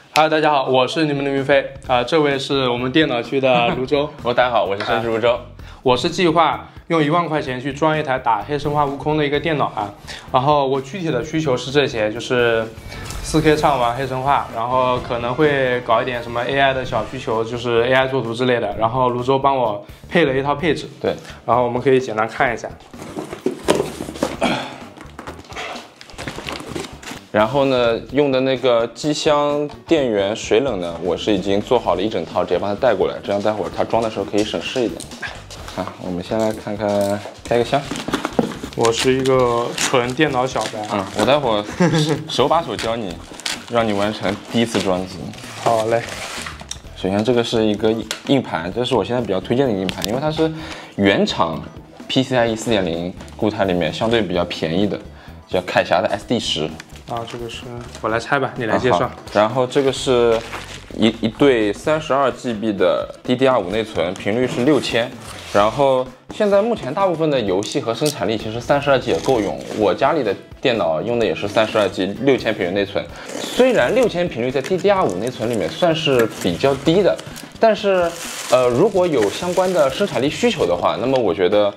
Hello， 大家好，我是你们的云飞这位是我们电脑区的泸州。大家好，我是申泸州。我是计划用1万块钱去装一台打黑神话悟空的一个电脑然后我具体的需求是这些，就是4K 畅玩黑神话，然后可能会搞一点什么 AI 的小需求，就是 AI 作图之类的。然后泸州帮我配了一套配置，对，然后我们可以简单看一下。然后呢，用的那个机箱电源水冷呢，我是已经做好了一整套，直接帮他带过来，这样待会儿他装的时候可以省事一点。我们先来看看开个箱。我是一个纯电脑小白我待会儿手把手教你，让你完成第一次装机。好嘞。首先这个是一个硬盘，这是我现在比较推荐的硬盘，因为它是原厂 PCIe 4.0固态里面相对比较便宜的，叫凯霞的 SD10。这个是我来拆吧，你来介绍。然后这个是一对32GB 的 DDR5 内存，频率是6000。然后现在目前大部分的游戏和生产力其实32G 也够用。我家里的电脑用的也是32G 6000频率内存，虽然6000频率在 DDR5 内存里面算是比较低的，但是如果有相关的生产力需求的话，那么我觉得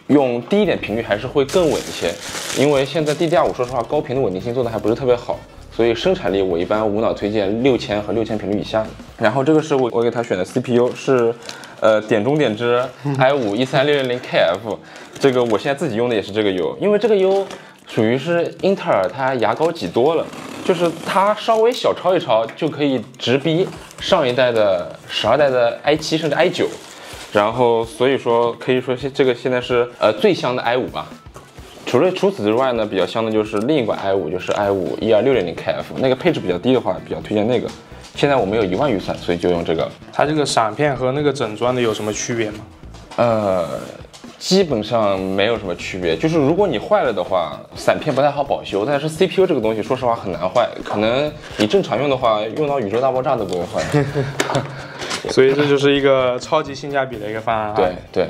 用低一点频率还是会更稳一些，因为现在 DDR5 说实话高频的稳定性做的还不是特别好，所以生产力我一般无脑推荐6000和6000频率以下的。然后这个是我给他选的 CPU 是点中点之 i5-13600KF， 这个我现在自己用的也是这个 U， 因为这个 U 属于是英特尔它牙膏挤多了，就是它稍微小抄一抄就可以直逼上一代的12代的 i7 甚至 i9。然后所以说可以说这个现在是最香的 i5 吧。除此之外呢，比较香的就是另一款 i5， 就是 i5-12600KF， 那个配置比较低的话，比较推荐那个。现在我们有1万预算，所以就用这个。它这个闪片和那个整装的有什么区别吗？基本上没有什么区别，就是如果你坏了的话，闪片不太好保修，但是 CPU 这个东西说实话很难坏，可能你正常用的话，用到宇宙大爆炸都不会坏。所以这就是一个超级性价比的一个方案对，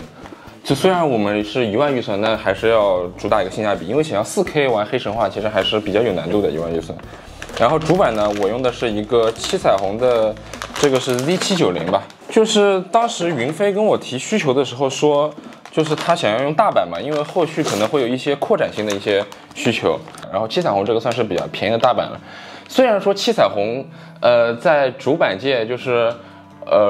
就虽然我们是1万预算，但还是要主打一个性价比，因为想要4K 玩黑神话，其实还是比较有难度的1万预算。然后主板呢，我用的是一个7彩虹的，这个是 Z790吧。就是当时云飞跟我提需求的时候说，就是他想要用大板嘛，因为后续可能会有一些扩展性的一些需求。然后7彩虹这个算是比较便宜的大板了。虽然说7彩虹，在主板界就是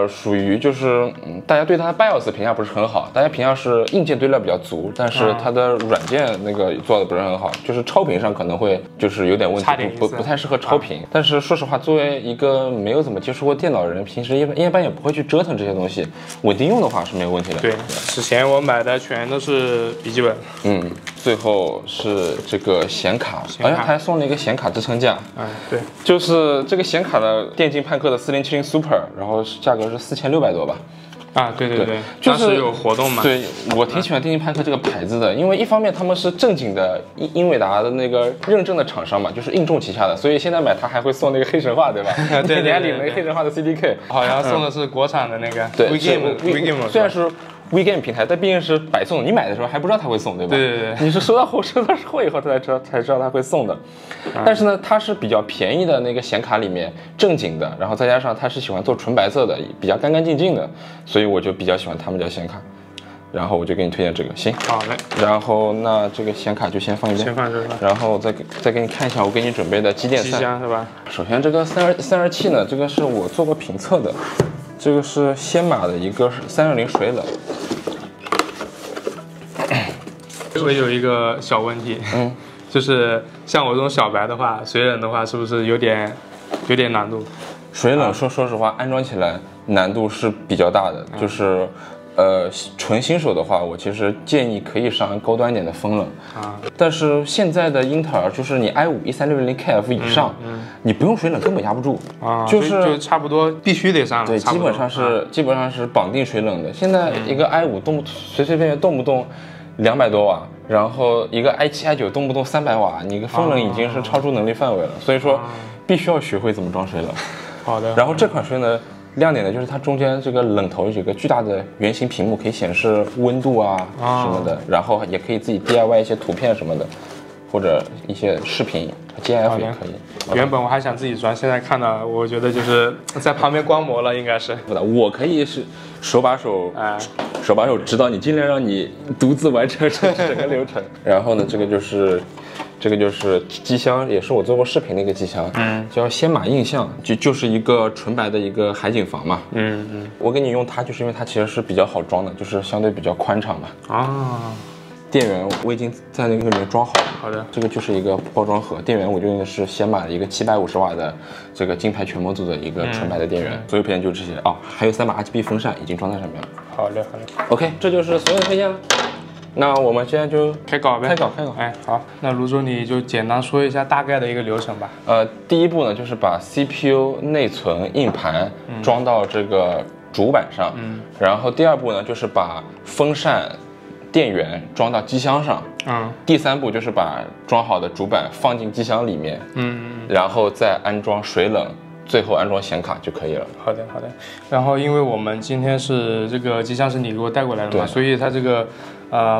属于就是大家对它的 BIOS 评价不是很好，大家评价是硬件堆料比较足，但是它的软件那个做的不是很好，就是超频上可能会就是有点问题，不太适合超频。但是说实话，作为一个没有怎么接触过电脑的人，平时一般也不会去折腾这些东西，稳定用的话是没有问题的。对，之前我买的全都是笔记本。最后是这个显卡，它还送了一个显卡支撑架。对，就是这个显卡的电竞叛客的4070 Super， 然后价格是4600多吧。对，就是当时有活动嘛。对，我挺喜欢电竞叛客这个牌子的，因为一方面他们是正经的英伟达的那个认证的厂商嘛，就是硬重旗下的，所以现在买它还会送那个黑神话，对吧？对，你还领了一个黑神话的 CDK， 好像送的是国产的那个 WeGame， 虽然是WeGame 平台，但毕竟是白送，你买的时候还不知道它会送，对吧？对，你是收到货以后才知道它会送的。但是呢，它是比较便宜的那个显卡里面正经的，然后再加上它是喜欢做纯白色的，比较干干净净的，所以我就比较喜欢他们家显卡。然后我就给你推荐这个，行。好嘞。然后那这个显卡就先放一边，先放这吧。然后再给你看一下我给你准备的机电箱是吧？首先这个327呢，这个是我做过评测的。这个是先马的一个320水冷。我有一个小问题，就是像我这种小白的话，水冷的话是不是有点难度？水冷说实话，安装起来难度是比较大的，就是纯新手的话，我其实建议可以上高端一点的风冷但是现在的英特尔就是你 i5-13600KF 以上，你不用水冷根本压不住就差不多必须得上了。对，基本上是绑定水冷的。现在一个 i5 随便便动不动200多瓦，然后一个 i7、i9 动不动300瓦，你个风冷已经是超出能力范围了，所以说必须要学会怎么装水冷。好的。然后这款水呢，亮点的就是它中间这个冷头有一个巨大的圆形屏幕，可以显示温度什么的，然后也可以自己 DIY 一些图片什么的。或者一些视频 GIF 也可以。原本我还想自己装，现在看到我觉得就是在旁边观摩了，应该是。我可以是手把手指导你，尽量让你独自完成整个流程。然后呢，这个就是机箱，也是我做过视频的一个机箱，叫先马印象，就是一个纯白的一个海景房嘛，我给你用它，就是因为它其实是比较好装的，就是相对比较宽敞嘛。电源我已经在那个里面装好了。好的，这个就是一个包装盒，电源我就用的是先马的一个750瓦的这个金牌全模组的一个纯白的电源，所有配件就这些哦，还有3把 RGB 风扇已经装在上面了。好嘞。OK， 这就是所有的配件了。那我们现在就开搞呗。开搞。哎，好，那卢总你就简单说一下大概的一个流程吧。第一步呢，就是把 CPU、内存、硬盘装到这个主板上，然后第二步呢，就是把风扇、电源装到机箱上，第三步就是把装好的主板放进机箱里面，然后再安装水冷。最后安装显卡就可以了。好的。然后因为我们今天是这个机箱是你给我带过来的嘛，所以它这个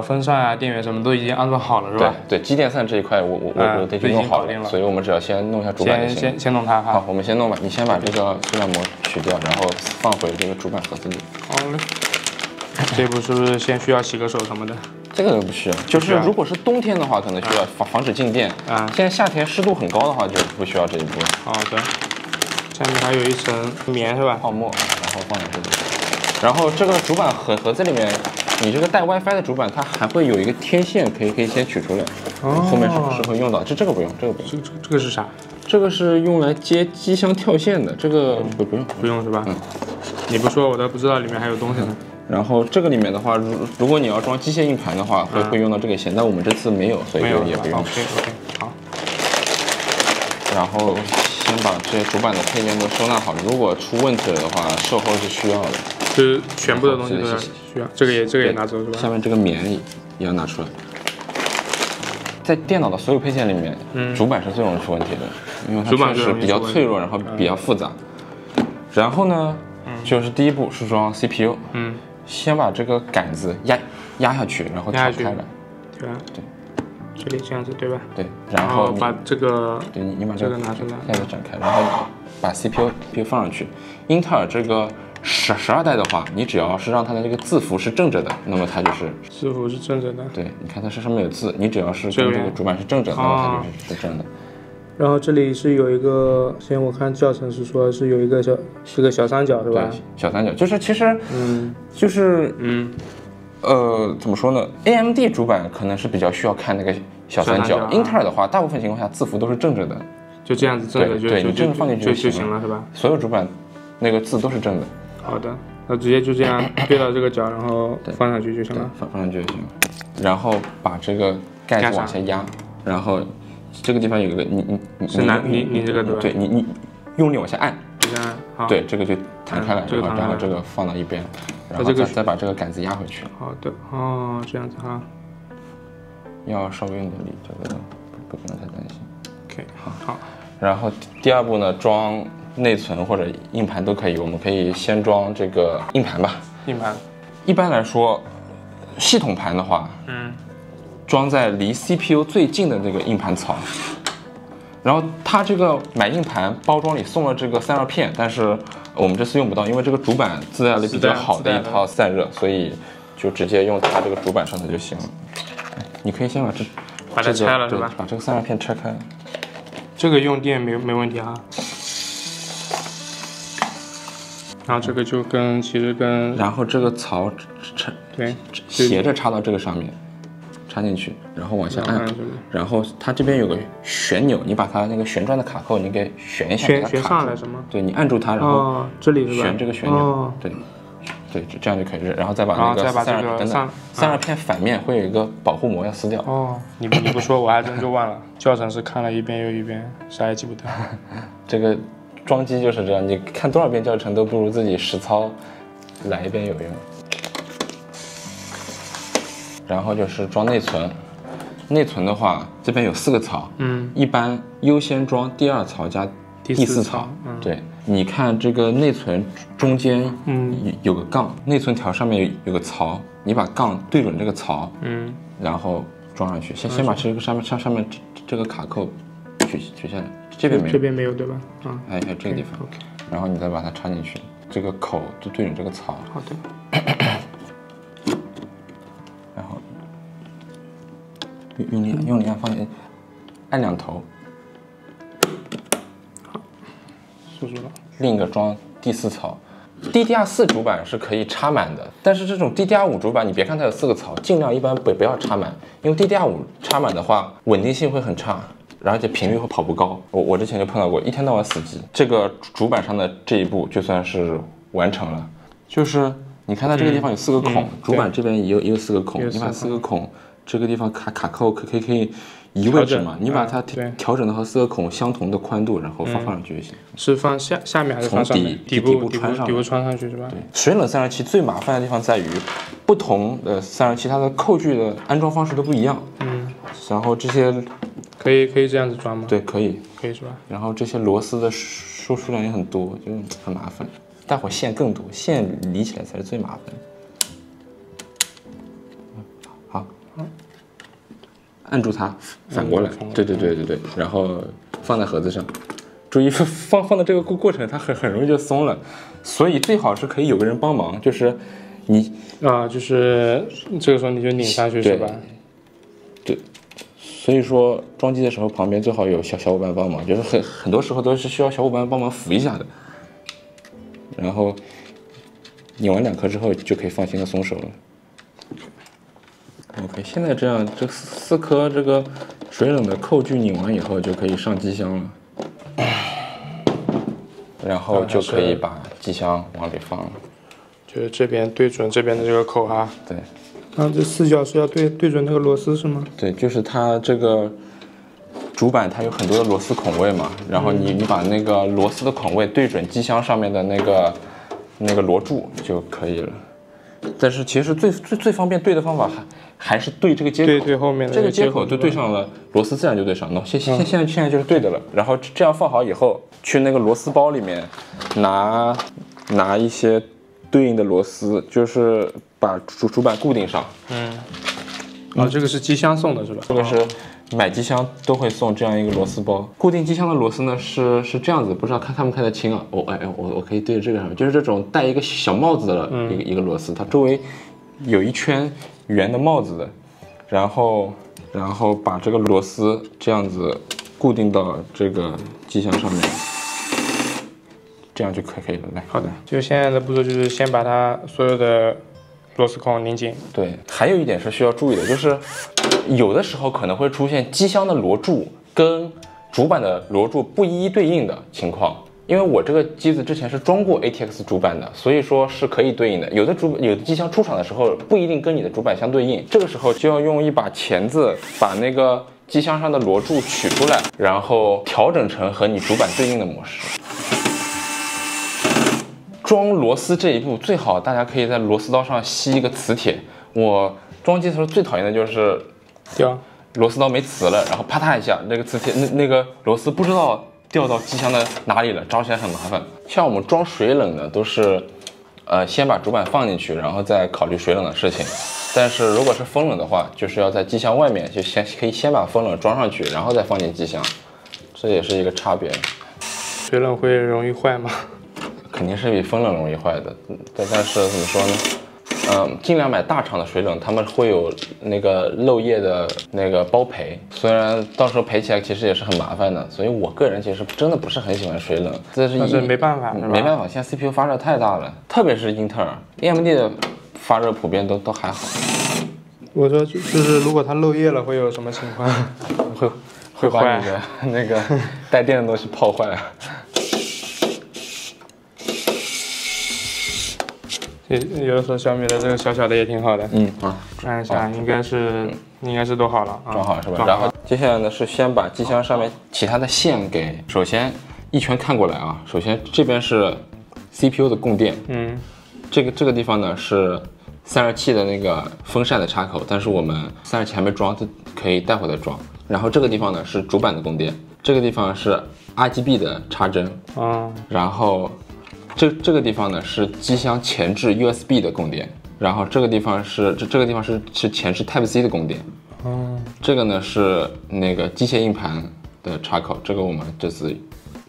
风扇啊、电源什么都已经安装好了，是吧？对，机电扇这一块我得去弄好了，所以我们只要先弄一下主板就行了。先弄它哈。好，我们先弄吧。你先把这个塑料膜取掉，然后放回这个主板盒子里。好嘞。这步是不是先需要洗个手什么的？这个不需要，就是如果是冬天的话，可能需要防止静电。现在夏天湿度很高的话，就不需要这一步。好的。下面还有一层棉是吧？泡沫，然后放在这里。然后这个主板盒子里面，你这个带 WiFi 的主板，它还会有一个天线，可以先取出来。后面是会用到，这个不用，这个是啥？这个是用来接机箱跳线的，这个不用是吧？你不说我都不知道里面还有东西呢。然后这个里面的话，如果你要装机械硬盘的话，会用到这个线，但我们这次没有，所以也不用。OK， 好。然后先把这些主板的配件都收纳好，如果出问题了的话，售后是需要的。就是全部的东西都要需要，这个也拿走是吧？下面这个棉也要拿出来。在电脑的所有配件里面，主板是最容易出问题的，因为它确实比较脆弱，然后比较复杂。然后呢，就是第一步是装 CPU，先把这个杆子压下去，然后挑开来，对，这里这样子对吧？对，然后把这个，对你把这个拿出来，盖子展开，然后把 CPU 放上去。英特尔这个12代的话，你只要是让它的这个字符是正着的，那么它就是字符是正着的。对，你看它上面有字，你只要是跟这个主板是正着，那么它就是正的。然后这里是有一个，先我看教程是说是有一个小三角是吧？对，小三角就是其实就是怎么说呢 ？AMD 主板可能是比较需要看那个小三角，英特尔的话，大部分情况下字符都是正着的，就这样子正着对，你正着放进去就行了是吧？所有主板那个字都是正的。好的，那直接就这样对到这个角，然后放上去就行了。放上去就行了。然后把这个盖子往下压，然后这个地方有一个你这个对你用力往下按，这样好，对，这个就弹开了，然后这个放到一边，然后再把这个杆子压回去。好的，这样子哈，要稍微用点力，这个不能太担心。OK， 好。然后第二步呢，装内存或者硬盘都可以，我们可以先装这个硬盘吧。硬盘，一般来说，系统盘的话，装在离 CPU 最近的这个硬盘槽。然后它这个买硬盘包装里送了这个散热片，但是我们这次用不到，因为这个主板自带了比较好的一套散热，所以就直接用它这个主板上的就行了。你可以先把它拆了是吧？把这个散热片拆开。这个用电没问题哈。然后这个就其实跟，然后这个槽对斜着插到这个上面，插进去，然后往下按，然后它这边有个旋钮，你把它那个旋转的卡扣你给旋一下，旋上来什么？对，你按住它，然后这里是吧？旋这个旋钮，对，这样就可以，然后再把那个散热片反面会有一个保护膜要撕掉。你不说我还真就忘了，教程是看了一遍又一遍，啥也记不得。这个装机就是这样，你看多少遍教程都不如自己实操来一遍有用。然后就是装内存，内存的话这边有4个槽，一般优先装第2槽加第4槽。对，你看这个内存中间有个杠，内存条上面有个槽，你把杠对准这个槽，然后装上去。先把这个上面这个卡扣取下来，这边没有，这边没有对吧？啊，还有这个地方。OK， 然后你再把它插进去，这个口就对准这个槽。好的。然后用力按放进，按2头。好，输出了。另一个装第4槽。DDR4 主板是可以插满的，但是这种 DDR5 主板，你别看它有4个槽，尽量一般不要插满，因为 DDR5 插满的话，稳定性会很差，而且频率会跑不高。我之前就碰到过，一天到晚死机。这个主板上的这一步就算是完成了，就是你看它这个地方有4个孔，主板这边也有4个孔，你把4个孔这个地方卡扣可以移位置嘛，你把它调整到和4个孔相同的宽度，然后放上去就行。是放下面还是放上面？底部穿上去是吧？对，水冷散热器最麻烦的地方在于，不同的散热器它的扣具的安装方式都不一样。然后这些可以这样子装吗？对，可以是吧？数然后这些螺丝的数量也很多，就很麻烦。待会儿线更多，线理起来才是最麻烦的。好。按住它，反过来，对，然后放在盒子上，注意放的这个过程，它很容易就松了，所以最好是可以有个人帮忙，就是你就是这个时候你就拧上去是吧？对，所以说装机的时候旁边最好有小伙伴帮忙，就是很多时候都是需要小伙伴帮忙扶一下的，然后拧完2颗之后就可以放心的松手了。OK， 现在这样，这4颗这个水冷的扣具拧完以后，就可以上机箱了，然后就可以把机箱往里放了。就是这边对准这边的这个口哈。对。这4角是要对准那个螺丝是吗？对，就是它这个主板它有很多的螺丝孔位嘛，然后你把那个螺丝的孔位对准机箱上面的那个螺柱就可以了。但是其实最方便对的方法还是对这个接口，对后面的这个接口对上了，螺丝自然就对上了。现在就是对的了。然后这样放好以后，去那个螺丝包里面拿一些对应的螺丝，就是把主板固定上。这个是机箱送的是吧？这个是买机箱都会送这样一个螺丝包。固定机箱的螺丝呢是这样子，不知道看不看得清啊？我可以对着这个上面，就是这种带一个小帽子的一个螺丝，它周围有一圈圆的帽子的，然后把这个螺丝这样子固定到这个机箱上面，这样就可以了。来，好的，就现在的步骤就是先把它所有的螺丝孔拧紧。对，还有一点是需要注意的，就是有的时候可能会出现机箱的螺柱跟主板的螺柱不一一对应的情况。因为我这个机子之前是装过 ATX 主板的，所以说是可以对应的。有的机箱出厂的时候不一定跟你的主板相对应，这个时候就要用一把钳子把那个机箱上的螺柱取出来，然后调整成和你主板对应的模式。装螺丝这一步最好大家可以在螺丝刀上吸一个磁铁。我装机的时候最讨厌的就是掉螺丝刀没磁了，然后啪嗒一下，那个磁铁那个螺丝不知道掉到机箱的哪里了，找起来很麻烦。像我们装水冷的都是，先把主板放进去，然后再考虑水冷的事情。但是如果是风冷的话，就是要在机箱外面就可以先把风冷装上去，然后再放进机箱，这也是一个差别。水冷会容易坏吗？肯定是比风冷容易坏的，但是怎么说呢？尽量买大厂的水冷，他们会有那个漏液的那个包赔，虽然到时候赔起来其实也是很麻烦的，所以我个人其实真的不是很喜欢水冷，但是没办法，没办法，现在 CPU 发热太大了，特别是英特尔、AMD 的发热普遍都还好。我说就是如果它漏液了会有什么情况？会把你的那个带电的东西泡坏。有的时候小米的这个小小的也挺好的。看一下，应该是都好了啊，装好是吧？然后接下来呢是先把机箱上面其他的线给，首先一圈看过来啊，首先这边是 CPU 的供电，这个地方呢是散热器的那个风扇的插口，但是我们散热器还没装，就可以待会再装。然后这个地方呢是主板的供电，这个地方是 RGB 的插针，然后这个地方呢是机箱前置 USB 的供电，然后这个地方是前置 Type C 的供电，哦，这个呢是那个机械硬盘的插口，这个我们这次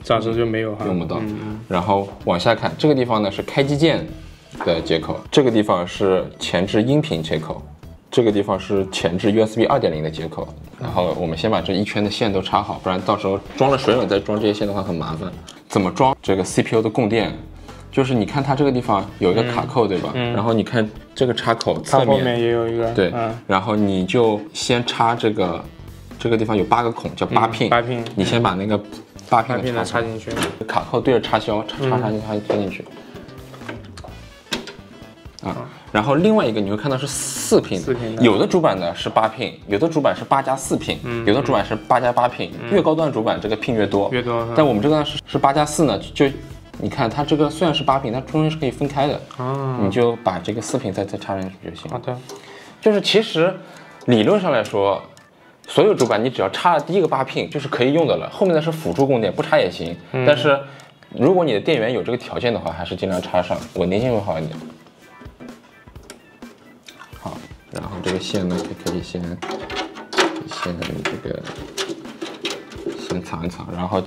暂时就没有哈，用不到。然后往下看，这个地方呢是开机键的接口，这个地方是前置音频接口，这个地方是前置 USB 2.0的接口。然后我们先把这一圈的线都插好，不然到时候装了水冷再装这些线的话很麻烦。怎么装这个 CPU 的供电？就是你看它这个地方有一个卡扣，对吧？然后你看这个插口侧面，它后面也有一个。对，然后你就先插这个地方有8个孔，叫8 pin。你先把那个8 pin 的插进去，卡扣对着插销插进去。然后另外一个你会看到是4 pin，有的主板呢是8 pin，有的主板是8+4 pin，有的主板是8+8 pin，越高端主板这个 pin 越多。但我们这个呢是8+4呢，就你看它这个虽然是8 pin，它中间是可以分开的。你就把这个4 pin 再插上去就行。好的。就是其实理论上来说，所有主板你只要插了第一个8 pin 就是可以用的了，后面的是辅助供电，不插也行。但是如果你的电源有这个条件的话，还是尽量插上，稳定性会好一点。好，然后这个线呢，可以先这个先藏一藏，然后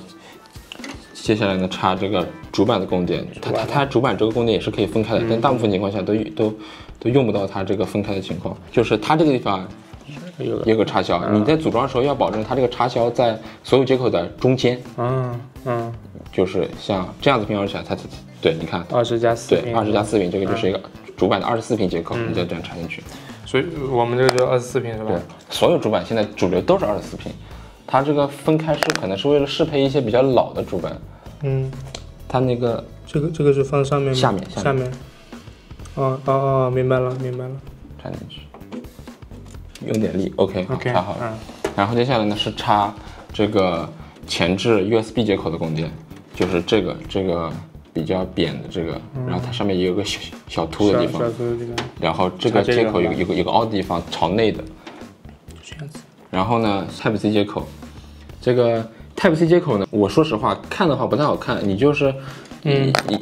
接下来呢插这个主板的供电，它主板这个供电也是可以分开的，但大部分情况下都用不到它这个分开的情况，就是它这个地方有个插销，你在组装的时候要保证它这个插销在所有接口的中间。就是像这样子拼装起来，它对，你看20+4，对，20+4 pin，这个就是一个主板的24 pin 接口，你再这样插进去。所以我们这个就24 pin 是吧？对，所有主板现在主流都是24 pin，它这个分开是可能是为了适配一些比较老的主板。它那个这个是放上面吗？下面。明白了。插进去，用点力 ，OK， 插好了。然后接下来呢是插这个前置 USB 接口的供电，就是这个比较扁的这个，然后它上面也有个小凸的地方，然后这个接口有个凹的地方朝内的。然后呢 Type C 接口，这个 Type C 接口呢，我说实话看的话不太好看，你就是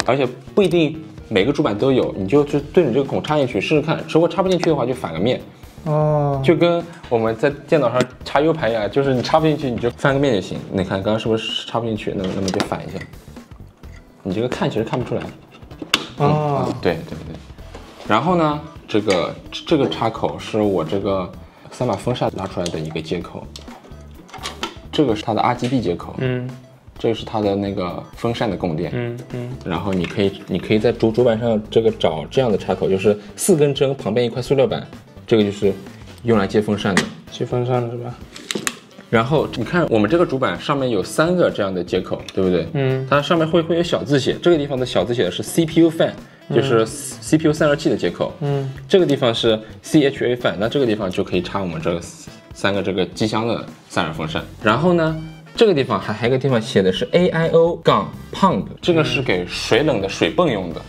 而且不一定每个主板都有，你就对你这个孔插进去试试看，如果插不进去的话就反个面。就跟我们在电脑上插 U 盘一样，就是你插不进去你就翻个面就行。你看刚刚是不是插不进去？那么就反一下。你这个看其实看不出来。对。然后呢，这个插口是我这个3把风扇拉出来的一个接口，这个是它的 RGB 接口。这个是它的那个风扇的供电。然后你可以在主板上这个找这样的插口，就是4根针旁边一块塑料板。这个就是用来接风扇的，是吧？然后你看我们这个主板上面有3个这样的接口，对不对？它上面会有小字写，这个地方的小字写的是 CPU fan， 就是 CPU 散热器的接口。这个地方是 CHA fan， 那这个地方就可以插我们这3个这个机箱的散热风扇。然后呢，这个地方还有一个地方写的是 AIO-pump， 这个是给水冷的水泵用的。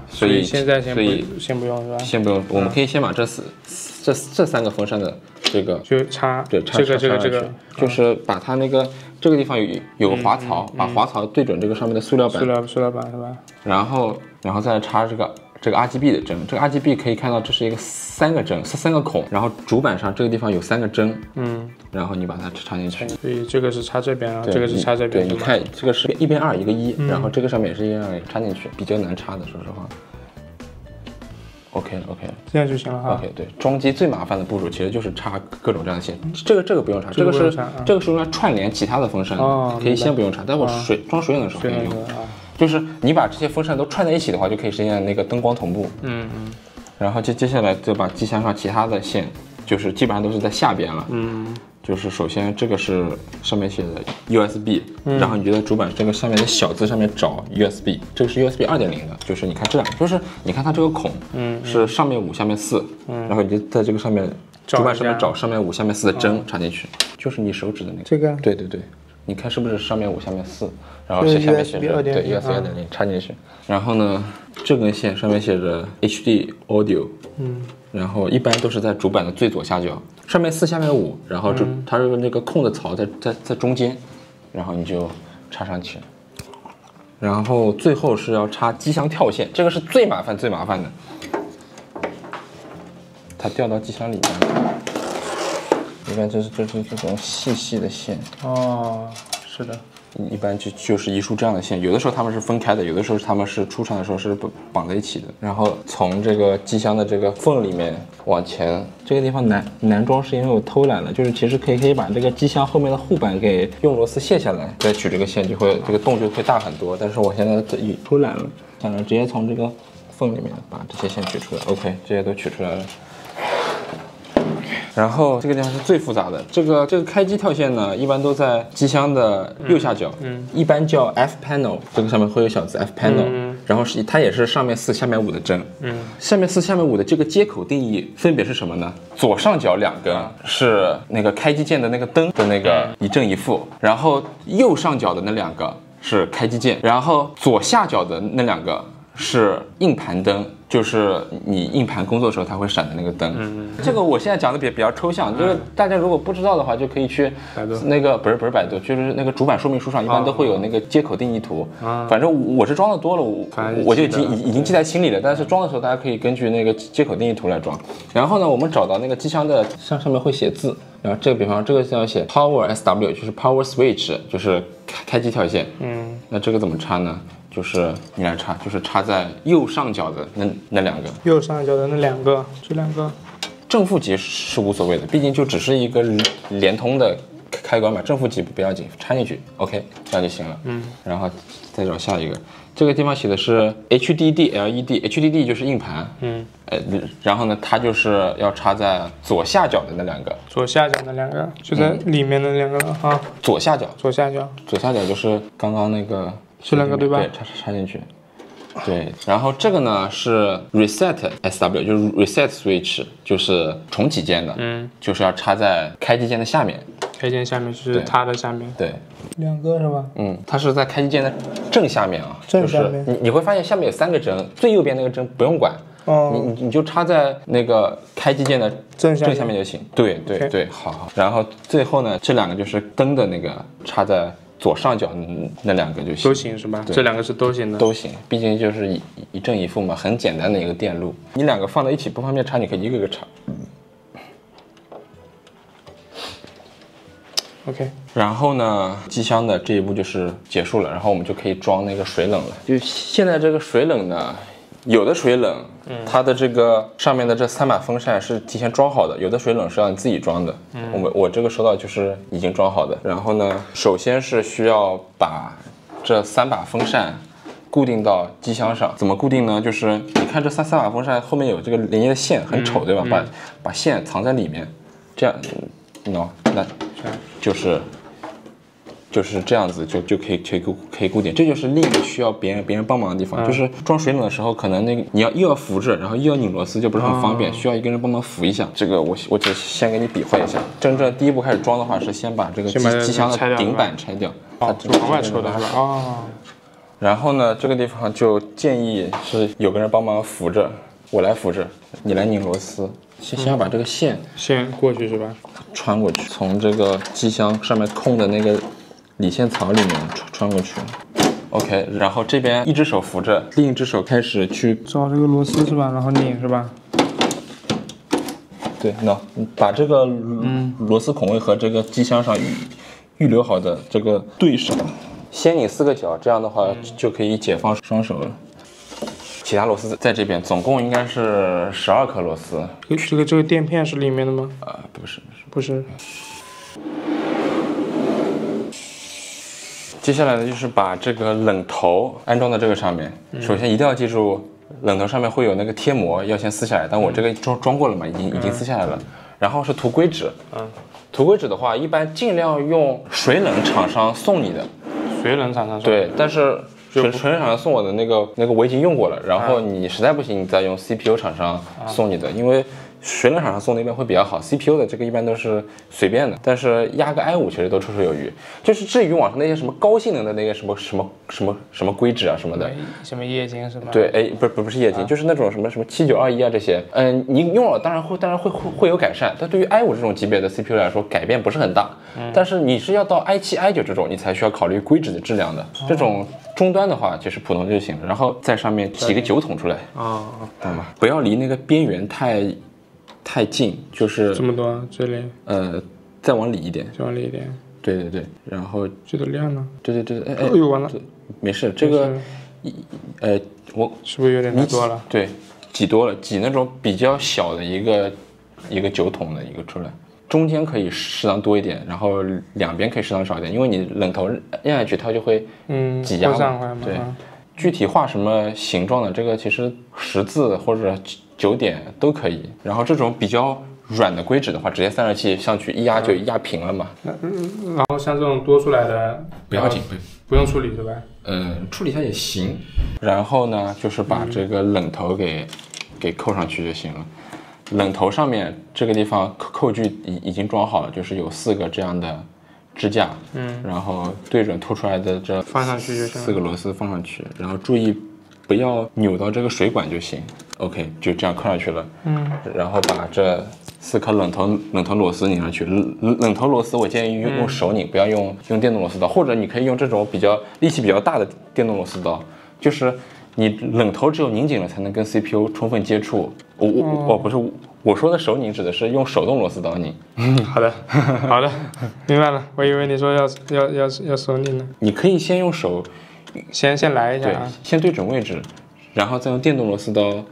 所以先不用是吧？先不用，我们可以先把这3个风扇的这个就插这个，就是把它那个这个地方有个滑槽，把滑槽对准这个上面的塑料板是吧？然后再插这个 RGB 的针，这个 RGB 可以看到这是一个3个针，3个孔，然后主板上这个地方有3个针。然后你把它插进去。所以这个是插这边，然后这个是插这边。对，你看这个是1边2，一个1，然后这个上面也是1边2插进去，比较难插的，说实话。OK 了，这样就行了哈。OK， 对，装机最麻烦的步骤其实就是插各种这样的线，这个不用插，这个是用来串联其他的风扇的，可以先不用插，待会儿装水冷的时候可以用。就是你把这些风扇都串在一起的话，就可以实现那个灯光同步。然后接下来就把机箱上其他的线，就是基本上都是在下边了。就是首先这个是上面写的 USB，然后你觉得主板这个上面的小字上面找 USB，这个是 USB 2.0的，就是你看这两，就是你看它这个孔，是上面5下面4，然后你就在这个上面主板上面找上面5下面4的针插进去，就是你手指的那个。这个？对，你看是不是上面5下面4，然后下面写着对 USB 2.0插进去，然后呢这根线上面写着 HD Audio，然后一般都是在主板的最左下角，上面4下面5，然后它这个那个空的槽在中间，然后你就插上去，然后最后是要插机箱跳线，这个是最麻烦的，它掉到机箱里面，一般就是这种细细的线。哦，是的。一般就是一束这样的线，有的时候它们是分开的，有的时候它们是出厂的时候是绑在一起的。然后从这个机箱的这个缝里面往前，这个地方难装是因为我偷懒了，就是其实可以把这个机箱后面的护板给用螺丝卸下来，再取这个线就会这个洞就会大很多。但是我现在偷懒了，想着直接从这个缝里面把这些线取出来。OK， 这些都取出来了。然后这个地方是最复杂的，这个开机跳线呢，一般都在机箱的右下角，一般叫 F panel， 这个上面会有小字 F panel，然后它也是上面4下面5的针，下面4下面5的这个接口定义分别是什么呢？左上角2根是那个开机键的那个灯的那个一正一负，然后右上角的那2个是开机键，然后左下角的那2个是硬盘灯，就是你硬盘工作的时候它会闪的那个灯。这个我现在讲的比较抽象，就是大家如果不知道的话，就可以去那个不是百度，就是那个主板说明书上一般都会有那个接口定义图。反正我是装的多了，我就已经记在心里了。但是装的时候大家可以根据那个接口定义图来装。然后呢，我们找到那个机箱的上面会写字，然后这个比方这个要写 Power SW， 就是 Power Switch， 就是开机跳线。那这个怎么插呢？就是你来插，就是插在右上角的那2个，右上角的那2个，这2个正负极是无所谓的，毕竟就只是一个连通的开关嘛，正负极不要紧，插进去 ，OK， 这样就行了。然后再找下一个，这个地方写的是 HDD LED，HDD 就是硬盘，然后呢，它就是要插在左下角的那2个，左下角那2个就在里面的2个了啊，左下角就是刚刚那个。这2个对吧？对，插进去。对，然后这个呢是 Reset SW， 就是 Reset Switch， 就是重启键的，就是要插在开机键的下面。开机键下面就是它的下面。对，2个是吧？它是在开机键的正下面啊，正下面。就是你会发现下面有3个针，最右边那个针不用管。你就插在那个开机键的正下面就行。对，好。然后最后呢，这2个就是灯的那个插在左上角那2个就行，都行是吧？这2个是都行的，都行，毕竟就是一正一负嘛，很简单的一个电路。你2个放在一起不方便插，你可以一个插。OK， 然后呢，机箱的这一步就是结束了，然后我们就可以装那个水冷了。就现在这个水冷呢，有的水冷，它的这个上面的这3把风扇是提前装好的，有的水冷是要你自己装的。我这个收到就是已经装好的。然后呢，首先是需要把这3把风扇固定到机箱上。怎么固定呢？就是你看这三把风扇后面有这个连接的线，很丑对吧？把线藏在里面，这样，那就是这样子就可以固定，这就是另一个需要别人帮忙的地方，就是装水冷的时候，可能那个你又要扶着，然后又要拧螺丝，就不是很方便，需要一个人帮忙扶一下。这个我只先给你比划一下，真正第一步开始装的话，是先把这个机箱的顶板拆掉，它往外抽的是吧？然后呢，这个地方就建议是有个人帮忙扶着，我来扶着，你来拧螺丝。先要把这个线过去是吧？穿过去，从这个机箱上面空的那个理线槽里面穿过去。OK， 然后这边一只手扶着，另一只手开始去找这个螺丝是吧？然后拧是吧？对，把这个螺丝孔位和这个机箱上预留好的这个对上，先拧4个角，这样的话就可以解放双手了。其他螺丝在这边，总共应该是12颗螺丝。这个垫片是里面的吗？不是。接下来呢，就是把这个冷头安装在这个上面。首先一定要记住，冷头上面会有那个贴膜，要先撕下来。但我这个装过了嘛，已经撕下来了。然后是涂硅纸。涂硅纸的话，一般尽量用水冷厂商送你的。水冷厂商送。对，但是。水冷厂商送我的那个我已经用过了，然后你实在不行，你再用 CPU 厂商送你的，因为水冷厂商送那边会比较好 ，CPU 的这个一般都是随便的，但是压个 i5其实都绰绰有余。就是至于网上那些什么高性能的那个什么硅脂啊什么的，什么液晶是吧？对，不是液晶，就是那种什么7921啊这些，你用了当然会有改善，但对于 i5这种级别的 CPU 来说，改变不是很大。但是你是要到 i7、i9这种，你才需要考虑硅脂的质量的。这种终端的话，其实普通就行了，然后在上面挤个9筒出来，懂吗？不要离那个边缘太近，就是这么多这里，再往里一点，再往里一点。对对对，然后这都亮了。对对对，哎呦完了，没事，这个我是不是有点太多了？对，挤多了，挤那种比较小的一个酒桶的一个出来，中间可以适当多一点，然后两边可以适当少一点，因为你冷头按下去它就会挤压嘛。对，具体画什么形状的，这个其实10字或者9点都可以。然后这种比较软的硅脂的话，直接散热器上去一压就压平了嘛。然后像这种多出来的不要紧，不用处理是吧？处理一下也行。然后呢，就是把这个冷头给扣上去就行了。冷头上面这个地方扣具已经装好了，就是有4个这样的支架，然后对准凸出来的这放上去就行了，4个螺丝放上去，然后注意不要扭到这个水管就行。OK， 就这样扣上去了。然后把这4颗冷头螺丝拧上去。冷头螺丝我建议用手拧，不要用电动螺丝刀，或者你可以用这种力气比较大的电动螺丝刀，就是你冷头只有拧紧了才能跟 CPU 充分接触。不是我说的手拧，指的是用手动螺丝刀拧。好的，好的，明白了。我以为你说要手拧呢。你可以先用手，先来一下啊，先对准位置，然后再用电动螺丝刀。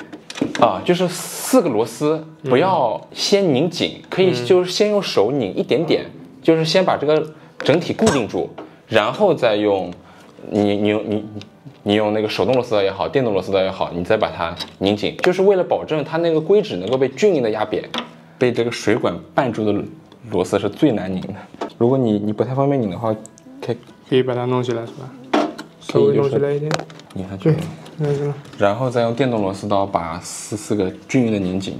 就是4个螺丝不要先拧紧，可以就是先用手拧一点点，就是先把这个整体固定住，然后再用你用那个手动螺丝刀也好，电动螺丝刀也好，你再把它拧紧，就是为了保证它那个硅脂能够被均匀的压扁。被这个水管绊住的螺丝是最难拧的。如果你不太方便拧的话，可以把它弄起来是吧？稍微弄起来一点，拧上去。对，然后再用电动螺丝刀把4个均匀的拧紧。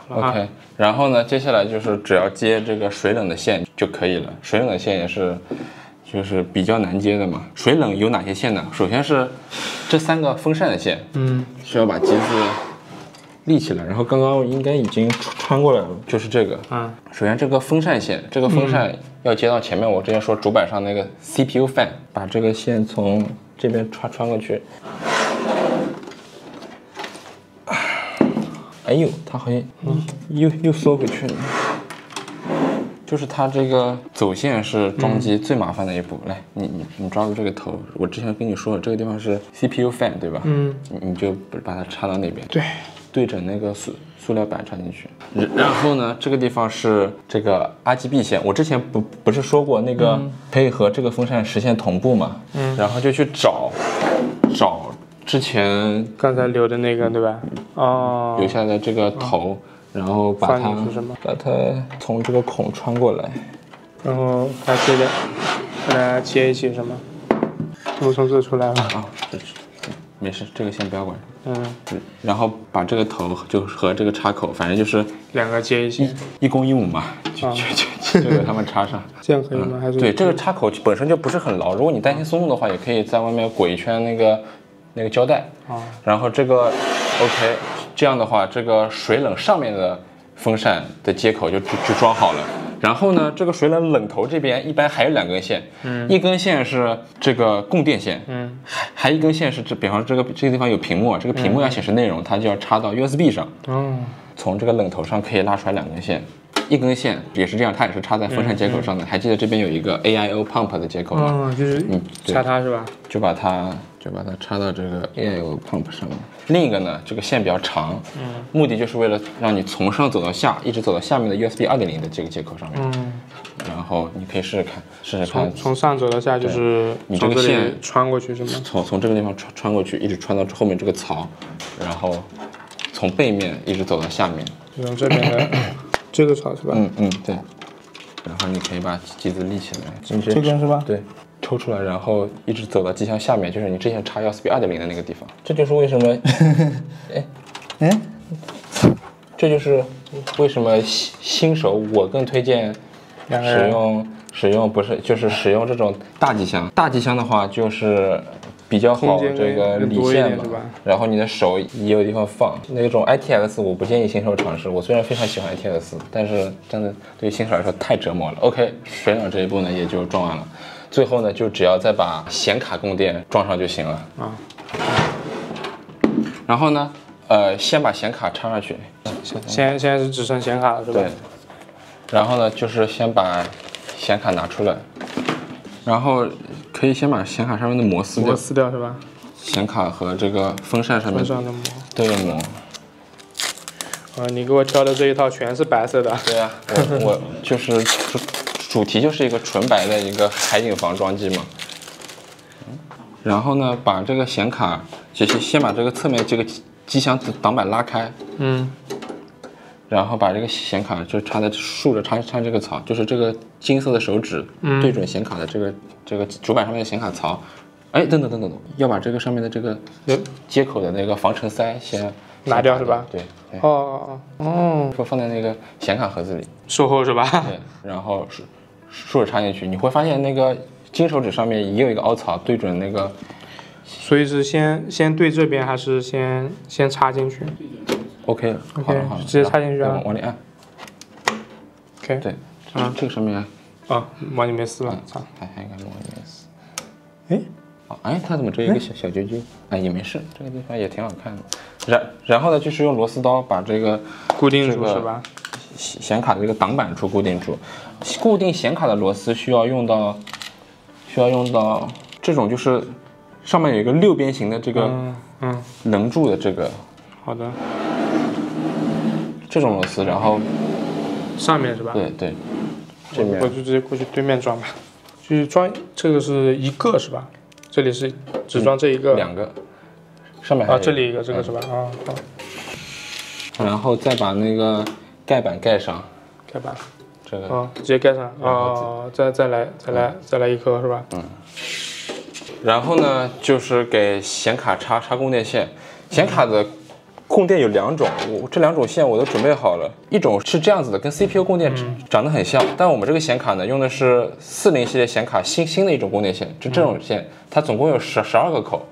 OK， 然后呢，接下来就是只要接这个水冷的线就可以了。水冷的线也是就是比较难接的嘛。水冷有哪些线呢？首先是这3个风扇的线，需要把机子立起来，然后刚刚应该已经穿过来了，就是这个。首先这个风扇线，这个风扇要接到前面我之前说主板上那个 CPU fan， 把这个线从这边穿过去。哎呦，它好像又缩回去了。就是它这个走线是装机最麻烦的一步。来，你抓住这个头，我之前跟你说了，这个地方是 CPU fan 对吧？你就把它插到那边。对准那个塑料板插进去。然后呢，这个地方是这个 RGB 线，我之前不是说过那个可以和这个风扇实现同步嘛？然后就去找之前刚才留的那个对吧？留下的这个头，然后把它从这个孔穿过来，然后把它接一起是吗？我从这出来了没事，这个先不要管。然后把这个头就和这个插口，反正就是2个接一起，一公一母嘛，就给它们插上。这样可以吗？还是对，这个插口本身就不是很牢，如果你担心松动的话，也可以在外面裹一圈那个胶带。然后这个 OK， 这样的话，这个水冷上面的风扇的接口就装好了。然后呢，这个水冷头这边一般还有2根线，一根线是这个供电线，还一根线是比方说这个地方有屏幕，这个屏幕要显示内容，它就要插到 USB 上。从这个冷头上可以拉出来2根线，一根线也是这样，它也是插在风扇接口上的。还记得这边有一个 AIO pump 的接口吗？就是插它是吧？就把它插到这个 AIO pump 上面。另一个呢，这个线比较长，目的就是为了让你从上走到下，一直走到下面的 USB 2.0的这个接口上面。然后你可以试试看。从上走到下就是你这个线穿过去是吗？从这个地方穿过去，一直穿到后面这个槽，然后从背面一直走到下面。从这边的这个槽是吧？对。然后你可以把机子立起来，这边是吧？对。抽出来，然后一直走到机箱下面，就是你之前插 USB 2.0的那个地方。这就是为什么，这就是为什么新手我更推荐使用不是就是使用这种大机箱。大机箱的话就是比较好这个理线嘛，然后你的手也有地方放。那种 ITX 我不建议新手尝试，我虽然非常喜欢 ITX， 但是真的对于新手来说太折磨了。OK， 水冷这一步呢也就装完了。最后呢，就只要再把显卡供电装上就行了。然后呢，先把显卡插上去。现在是只剩显卡了是吧？对。然后呢，就是先把显卡拿出来，然后可以先把显卡上面的膜撕掉。撕掉是吧？显卡和这个风扇上面的膜都有膜。你给我挑的这一套全是白色的。对呀、我就是主题就是一个纯白的一个海景房装机嘛。然后呢，把这个显卡，先把这个侧面这个机箱挡板拉开。然后把这个显卡就插在竖着插这个槽，就是这个金色的手指对准显卡的这个主板上面的显卡槽。哎，等等，要把这个上面的这个接口的那个防尘塞先拿掉是吧？对。哦，说放在那个显卡盒子里，售后是吧？对，然后竖着插进去，你会发现那个金手指上面也有一个凹槽对准那个。所以是先对这边还是先插进去 ？OK， 好了，直接插进去啊，往里按。OK， 对，这个上面往里面撕吧，还应该往里面撕。哎，它怎么只有一个小揪揪？也没事，这个地方也挺好看的。然后呢，就是用螺丝刀把这个固定住是吧？显卡的这个挡板处固定住。固定显卡的螺丝需要用到这种，就是上面有一个6边形的这个棱柱的这个。好的。这种螺丝，然后上面是吧？对，这面我就直接过去对面装吧。就是装这个是一个是吧？这里是只装这一个。2个。上面还有这里一个，这个是吧？好。然后再把那个盖板盖上。盖板。这个。直接盖上。再来一颗是吧？然后呢，就是给显卡插供电线。显卡的供电有2种，这2种线我都准备好了。一种是这样子的，跟 CPU 供电长得很像，但我们这个显卡呢，用的是40系列显卡新的一种供电线，就这种线，它总共有12个口。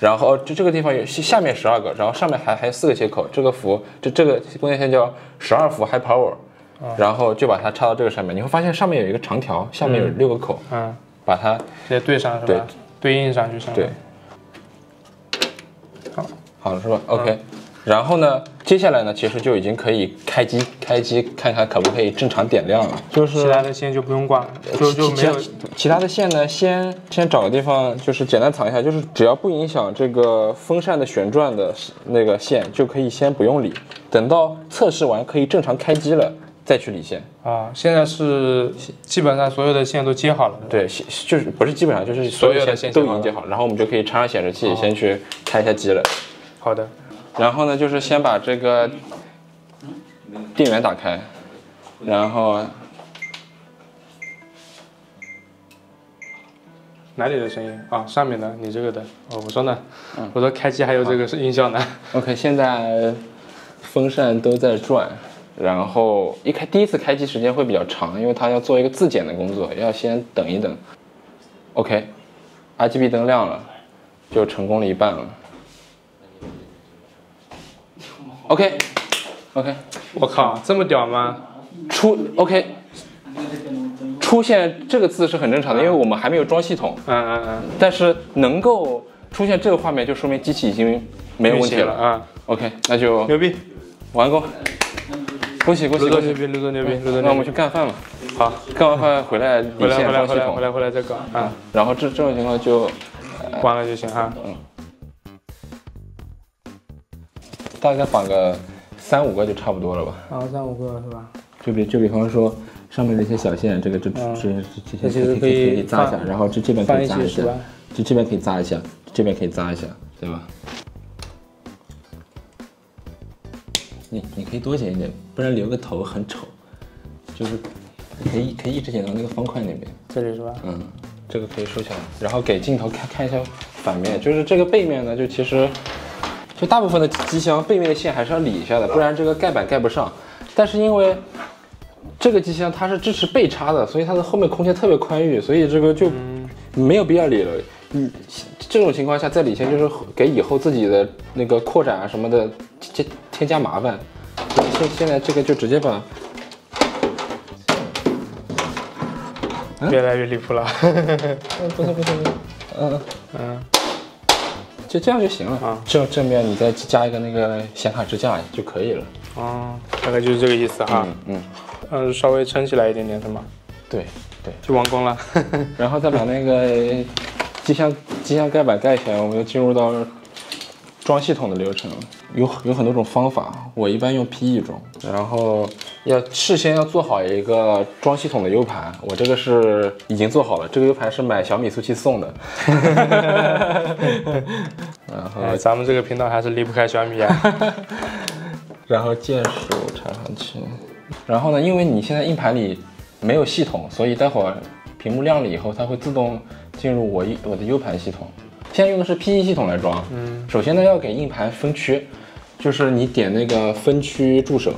然后这个地方有下面12个，然后上面还有4个接口。这个供电线叫12伏 High Power，然后就把它插到这个上面。你会发现上面有一个长条，下面有6个口，把它直接对上是吧？对应上去。对。好了是吧 ？OK。然后呢，接下来呢，其实就已经可以开机，看看可不可以正常点亮了。就是其他的线就不用管了，就没有其他的线呢，先找个地方，就是简单藏一下，就是只要不影响这个风扇的旋转的那个线，就可以先不用理，等到测试完可以正常开机了再去理线。现在是基本上所有的线都接好了。对，就是不是基本上就是所有的线都已经接好了，然后我们就可以插上显示器，先去开一下机了。好的。然后呢，就是先把这个电源打开，然后哪里的声音上面的，你这个的我说呢，我说开机还有这个是音效呢。OK， 现在风扇都在转，然后第一次开机时间会比较长，因为它要做一个自检的工作，要先等一等。OK，RGB 灯亮了，就成功了一半了。OK， 我靠，这么屌吗？OK， 出现这个字是很正常的，因为我们还没有装系统。但是能够出现这个画面，就说明机器已经没有问题了。OK， 那就牛逼，完工，恭喜！牛逼！那我们去干饭吧。好，干完饭回来理线装系统。回来再搞然后这种情况就关了就行哈。大概绑个3、5个就差不多了吧。3、5个是吧？就比方说上面的一些小线，这些可以扎一下，然后这边可以扎一下，这边可以扎一下，这边可以扎一下，对吧？你可以多剪一点，不然留个头很丑。就是可以一直剪到那个方块那边。这里是吧？这个可以收起来，然后给镜头看一下反面，就是这个背面呢，其实。就大部分的机箱背面的线还是要理一下的，不然这个盖板盖不上。但是因为这个机箱它是支持背插的，所以它的后面空间特别宽裕，所以这个就没有必要理了。这种情况下再理线就是给以后自己的那个扩展啊什么的添加麻烦。现在这个就直接把，越来越离谱了。不是，就这样就行了啊。正面你再加一个那个显卡支架就可以了。大概就是这个意思哈。稍微撑起来一点点是吗？对，就完工了。然后再把那个机箱盖板盖起来，我们就进入到装系统的流程。有很多种方法，我一般用 PE 装，然后事先要做好一个装系统的 U 盘，我这个是已经做好了，这个 U 盘是买小米速七送的。然后咱们这个频道还是离不开小米啊。然后键鼠插上去，然后呢，因为你现在硬盘里没有系统，所以待会儿屏幕亮了以后，它会自动进入我的 U 盘系统。现在用的是 PE 系统来装。首先呢，要给硬盘分区，就是你点那个分区助手，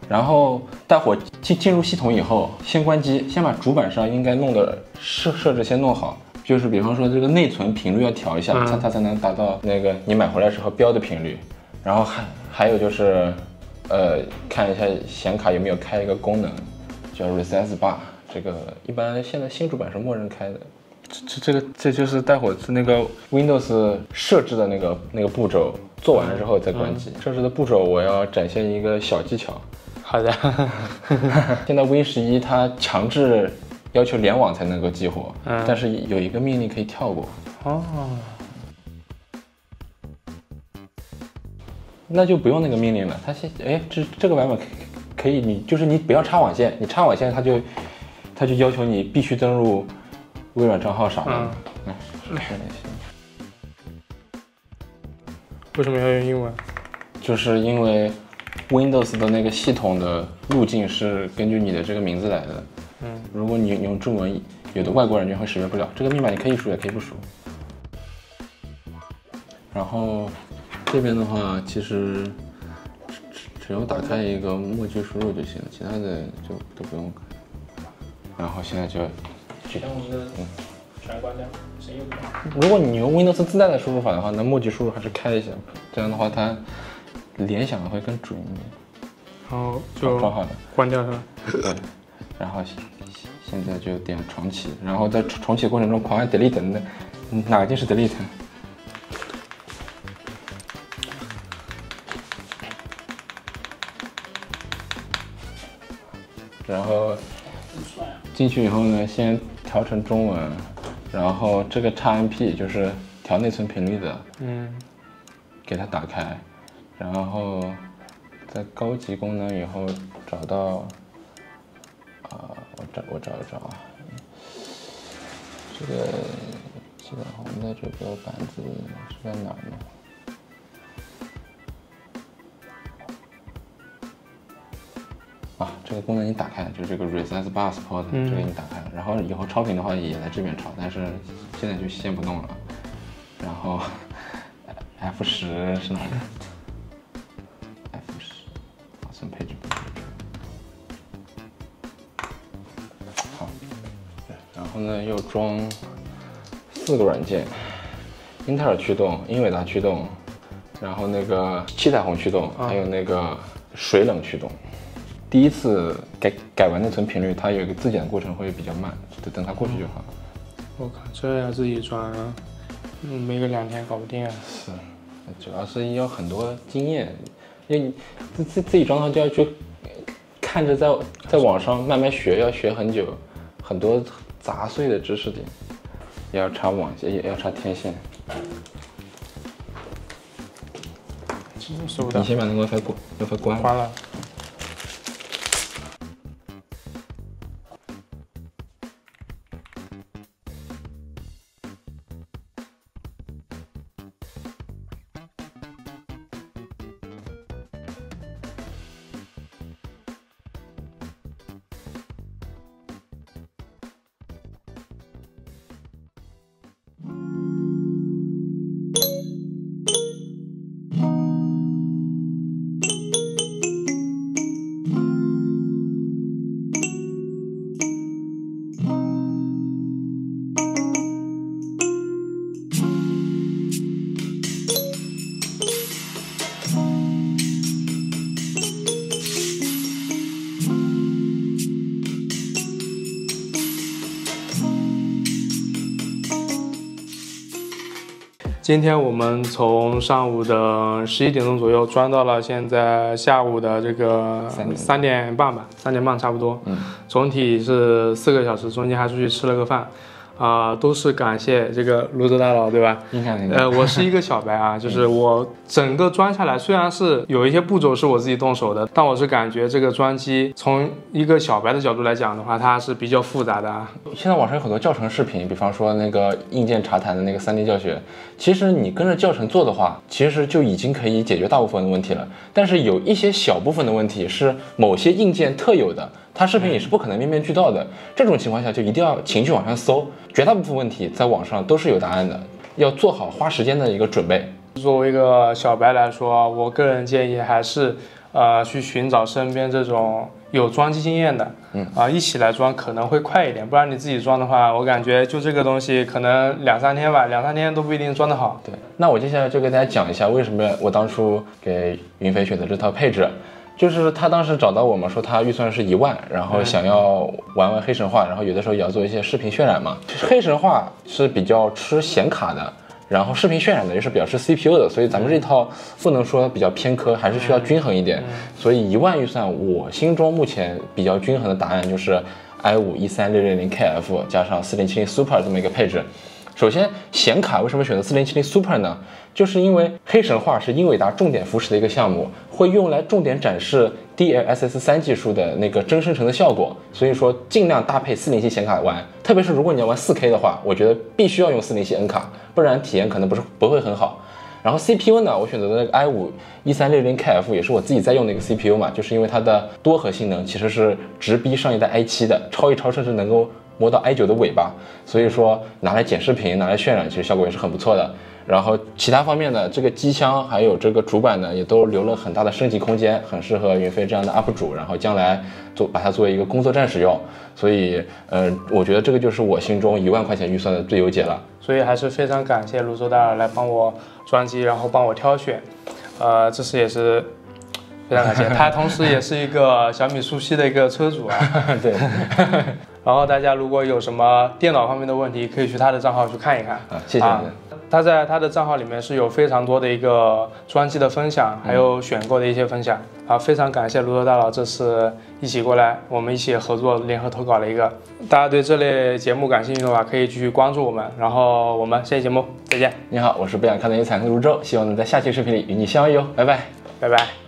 然后待会儿进入系统以后，先关机，先把主板上应该弄的设置先弄好。就是比方说这个内存频率要调一下，它才能达到那个你买回来时候标的频率。然后还有就是，看一下显卡有没有开一个功能，叫 Recess Bar。这个一般现在新主板是默认开的。这就是待会儿是那个 Windows 设置的那个步骤，做完了之后再关机。设置的步骤我要展现一个小技巧。好的。现在 Win11它强制要求联网才能够激活，但是有一个命令可以跳过。那就不用那个命令了。它这个版本可以，你不要插网线，你插网线它就要求你必须登录微软账号啥的。为什么要用英文？就是因为 Windows 的那个系统的路径是根据你的这个名字来的。如果你用中文，有的外国人就会识别不了。这个密码你可以输也可以不输。然后这边的话，其实只要打开一个默剧输入就行了，其他的就都不用。然后现在就将我们的全关掉，声音不大。如果你用 Windows 自带的输入法的话，那默剧输入还是开一下，这样的话它联想的会更准一点。然后就装好了，关掉是吧？对。然后现在就点重启，然后在重启过程中狂按 Delete， 哪件是 Delete？ 然后进去以后呢，先调成中文，然后这个 XMP 就是调内存频率的，给它打开，然后在高级功能以后找到。我找一找啊，这个基本红的这个板子是在哪儿呢？这个功能已经打开了，就是这个 Recess Bar Support，这个已经打开了。然后以后超频的话也在这边超，但是现在就先不弄了。然后 F10是哪里？F10，保存配置。然后呢，又装4个软件，英特尔驱动、英伟达驱动，然后那个七彩虹驱动，还有那个水冷驱动。第一次改完内存频率，它有一个自检的过程会比较慢，就等它过去就好了。我靠，这要自己装，没个2天搞不定啊。是，主要是要很多经验，因为你自己装它就要去看着在网上慢慢学，要学很久，很多杂碎的知识点，也要插网线，也要插天线。你先把那个 WiFi 关了。今天我们从上午的11点钟左右装到了现在下午的这个3点半吧，3点半差不多。总体是4个小时，中间还出去吃了个饭。都是感谢这个泸州大佬，对吧？我是一个小白啊，就是我整个装下来，虽然是有一些步骤是我自己动手的，但我是感觉这个装机从一个小白的角度来讲的话，它是比较复杂的啊。现在网上有很多教程视频，比方说那个硬件茶谈的那个3D 教学，其实你跟着教程做的话，其实就已经可以解决大部分的问题了。但是有一些小部分的问题是某些硬件特有的。它视频也是不可能面面俱到的，这种情况下就一定要勤去网上搜，绝大部分问题在网上都是有答案的，要做好花时间的一个准备。作为一个小白来说，我个人建议还是去寻找身边这种有装机经验的，一起来装可能会快一点，不然你自己装的话，我感觉就这个东西可能2-3天吧，2-3天都不一定装得好。对，那我接下来就给大家讲一下为什么我当初给云飞选择这套配置。就是他当时找到我们说他预算是1万，然后想要玩黑神话，然后有的时候也要做一些视频渲染嘛。黑神话是比较吃显卡的，然后视频渲染的也是比较吃 CPU 的，所以咱们这套不能说比较偏科，还是需要均衡一点。所以1万预算，我心中目前比较均衡的答案就是 i5-13600KF 加上4070 Super 这么一个配置。首先，显卡为什么选择4070 Super 呢？就是因为黑神话是英伟达重点扶持的一个项目，会用来重点展示 DLSS3 技术的那个真生成的效果，所以说尽量搭配407显卡玩。特别是如果你要玩4K 的话，我觉得必须要用407 N 卡，不然体验可能不会很好。然后 CPU 呢，我选择的那个 i5-13600KF 也是我自己在用的一个 CPU 嘛，就是因为它的多核性能其实是直逼上一代 i7 的，超一超甚至能够摸到 i9 的尾巴，所以说拿来剪视频、拿来渲染，其实效果也是很不错的。然后其他方面呢，这个机箱还有这个主板呢，也都留了很大的升级空间，很适合云飞这样的 UP 主，然后将来把它作为一个工作站使用。所以，我觉得这个就是我心中1万块钱预算的最优解了。所以还是非常感谢泸州大佬来帮我装机，然后帮我挑选，这次也是非常感谢他，同时也是一个小米熟悉的一个车主啊。对。然后大家如果有什么电脑方面的问题，可以去他的账号去看一看。谢谢你。他在他的账号里面是有非常多的一个专辑的分享，还有选购的一些分享。非常感谢泸州大佬这次一起过来，我们一起合作联合投稿了一个。大家对这类节目感兴趣的话，可以继续关注我们。然后我们下期节目再见。你好，我是不想看的有彩和泸州，希望能在下期视频里与你相遇哦，拜拜，拜拜。